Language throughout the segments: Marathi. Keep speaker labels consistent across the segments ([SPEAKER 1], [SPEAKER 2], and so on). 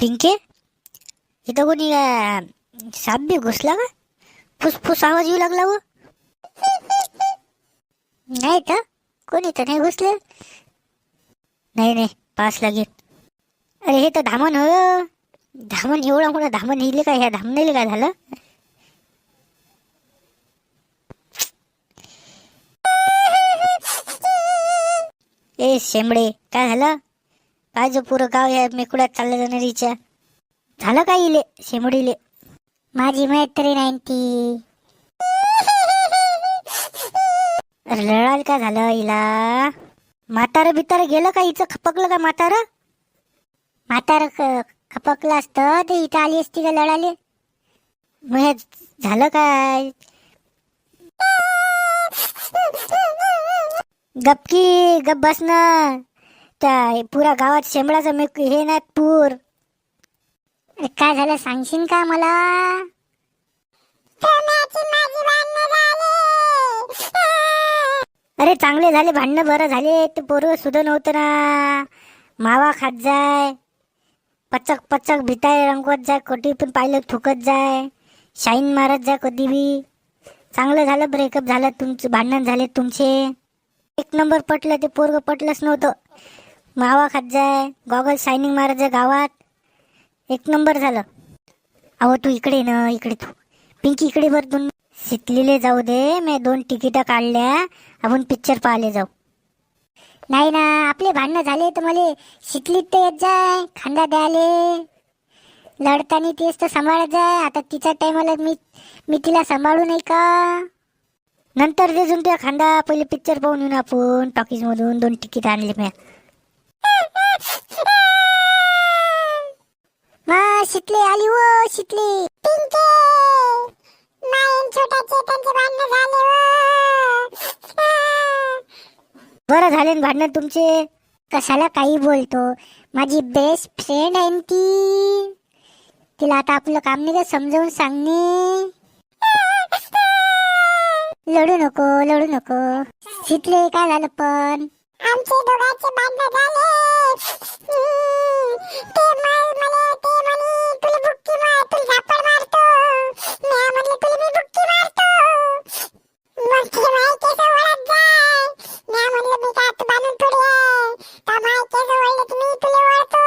[SPEAKER 1] पिंके, इथं कोणी साप बी घुसला का? फुसफुस आवाज येऊ लागला व. नाही तर कोणी तर नाही घुसले. नाही नाही, पास लागेल. अरे हे तर धामण हो. धामण एवढा मोठा धामण हिले का? ह्या धामणीला काय झालं? ए शेंबडे, काय झालं? काय जो पुरं गाव या मेकुड्यात चाललं जाणारीच्या झालं काय इले शेंबडीले? माझी मैत्रीण आहे ती. अरे लढाल काय झालं हिला? म्हातारं बितारं गेलं का? हिचं खपकलं का म्हातारं? म्हातारं खपकलं असतं ते इथं आली असती का लढाले? मग हे झालं काय? गपकी गप बस ना. त्या पुरा गावात शेंबडाचं हे नाही पूर. काय झालं सांगशील का मला? अरे चांगले झाले भांडणं, बरं झाले. ते पोरं सुद्धा नव्हतं ना. मावा खात जाय, पचक पचक भिताय रंगवत जाय, कधी पण पाहिलं थुकत जाय, शाईन मारत जाय कधी बी. चांगलं झालं ब्रेकअप झालं तुमचं, भांडण झाले तुमचे. एक नंबर पटलं. ते पोरग पटलंच नव्हतं. मावा खात जाय, गॉगल शायनिंग मारत जाय गावात. एक नंबर झालं. अहो तू इकडे ना, इकडे तू पिंकी इकडे बर. दोन शिकलेले जाऊ दे. मी 2 तिकीटा काढल्या, आपण पिक्चर पाहायला जाऊ. नाही ना, आपले भांडणं झाले तर मला शिकलीत तर येत जाय खांदा द्याले. लढताना तेच तर सांभाळत जाय. आता तिच्या टायमाला मी तिला सांभाळू नाही का? नंतर देजून त्या खांदा. पहिले पिक्चर पाहून येऊन आपण टॉकीज मधून. 2 तिकीट आणले मी. हा शिकले आली व शिकले. पिंके मायन छोटा चेतनचे भांडण झाले व. बरं झाले भांडण तुमचे. कशाला काही बोलतो? माझी बेस्ट फ्रेंड आहे ती. तिला आता आपलं काम नाही का समजावून सांगणे. लढू नको, लढू नको. शिकले काय झालं पण? आमचे दोघांचे भांडण झाले. ते म्हणे तुला बुक्की मार, तुला झापड मारतो. मी म्हणले तुला मी बुक्की मारतो. मग ते माय केस ओढत जाय. मी म्हणलं मी काय तू बांधून थोडी आहे. तर माय केस ओढले तर मी तुला ओढतो.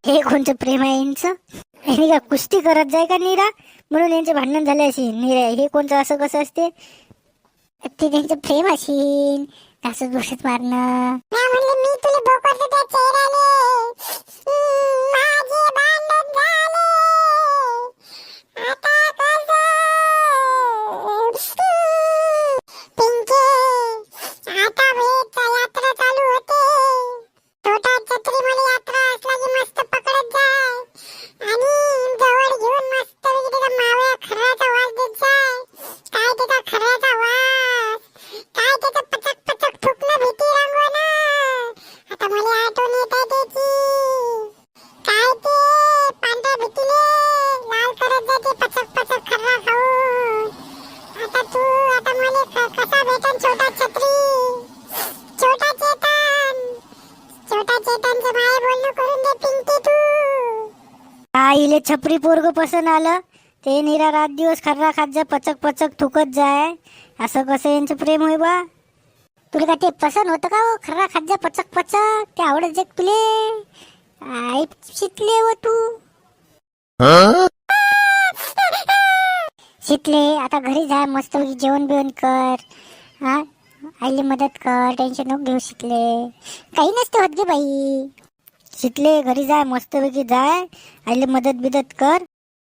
[SPEAKER 1] हे कोणतं प्रेम आहे यांचं? हे का कुस्ती करत जाय का नीरा? म्हणून यांचे भांडण झाले अशी. नीरा हे कोणतं असं कसं असते? ते त्यांचं प्रेम अशीन. असं दोषच मारणं. मी तुला भोकवतो त्या चेहऱ्याने. माझे भांडण झाले. आता कसं? पिंके आता वेळेचा यात्रा चालू होते. छोटा छत्री मला यात्रा असला की मस्त पकडत जाय आणि जवळ घेऊन मस्त त्याचा मावळ्या खर्राचा वास देत जाय. काय त्याचा खर्राचा वास, काय त्याचं पचक पचक थुकणं भीती रंगवणं. आता मला आठवण येत आहे त्याची. काय ते पांढऱ्या भीतीने लाल करत जाते पचक पचक खर्रा खाऊन. आता मला कसा भेटन छोटा छत्री? छोटा चेतन, छोटा चेतनचं माय बोलणं करून दे पिंकी तू. आईले छपरी पोरग पसंत आलं. ते निरा रात दिवस खर्रा खात जाय, पचक पचक थुकत जाय. असं कसं यांचं प्रेम होय बा? तुला का ते पसंत होतं का हो? खर्रा खात जा पचक पचक, ते आवडत जे तुले? आई शिकले व तू. शिकले आता घरी जा, मस्त जेवण बिवण कर. हा आईली मदत कर, टेन्शन नको घेऊ. शिकले काही नसते होत गे बाई. शिकले घरी जाय, मस्तपैकी जाय, आईले मदत बिदत कर.